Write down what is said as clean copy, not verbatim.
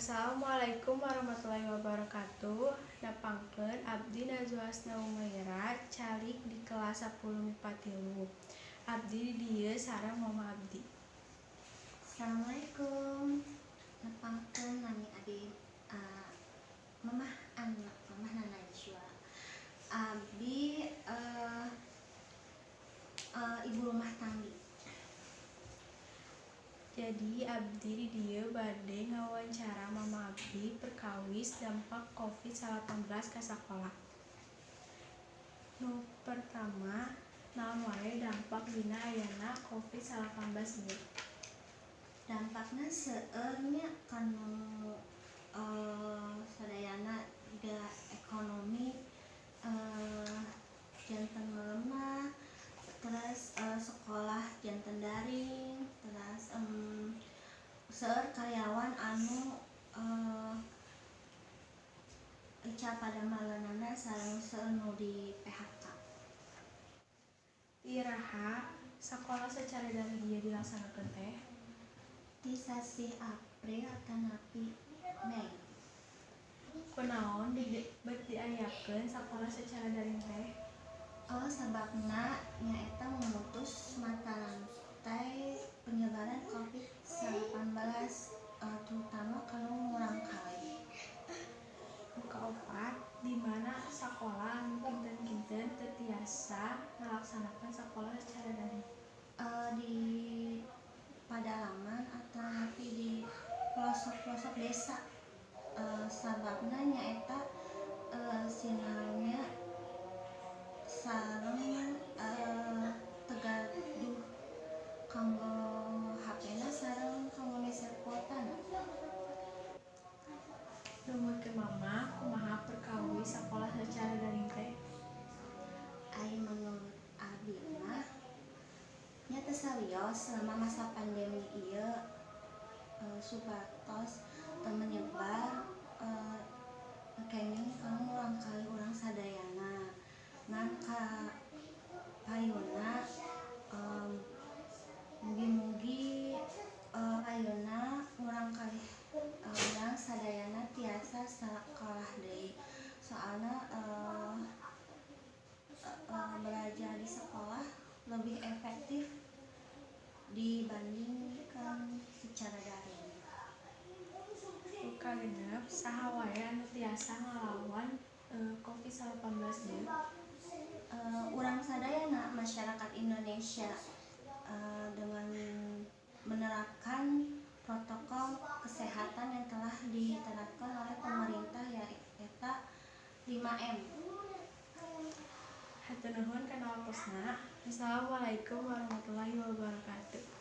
Assalamualaikum warahmatullahi wabarakatuh. Nepangkeun abdi Najwa Asna Umaira calik di kelas 10 MIPA 3. Abdi di dieu sareng mama abdi. Assalamualaikum. Nepangkeun nami abdi mamah Nana Najwa. Abdi ibu rumah tangga. Jadi abdi di dieu bade ngawawancara mama abdi perkawis dampak COVID-19 ka sakola. Nu pertama, naon wae dampak dina ayana COVID-19 ieu? Dampakna seueur nya kanu sadayana juga ekonomi janten melemah, terus sekolah janten daring, terus seueur karyawan anu ica pada malenana sareng seueur nu di PHK. Iraha sakola secara daring ieu dilaksanakeun teh? Di sasi April tanapi Mei. Kunaon diayakeun sakola secara daring teh? Sababna nyaeta memutus mata rantai penyebaran COVID-19 terutama kalau ngurangkali. Nu kaopat, di mana sakola anu kinten-kinten teu tiasa ngalaksanakeun sakola secara daring? Di pedalaman atau napi di pelosok-pelosok desa. Sababna nyaeta sinyalnya sareng tegaduh kanggo HP-na sareng kanggo ngisi kuotana. Numutkeun mama, kumaha perkawis sakola secara daring teh? Ai menurut abdi mah nya teu sarios selama masa pandemi ieu supados teu menyebar kenging kanu ngurangkali urang sadayana. Maka payuna mugi-mugi ayeuna ngurangkali urang sadayana tiasa sakolah deui. Soalna belajar di sekolah lebih efektif dibandingkan secara daring. Nu kagenep, saha wae anu tiasa ngalawan COVID-19 ieu? Urang sadayana masyarakat Indonesia dengan menerapkan protokol kesehatan yang telah diterapkan oleh pemerintah yaitu 5M. Hatur nuhun kana waktosna. Wassalamualaikum warahmatullahi wabarakatuh.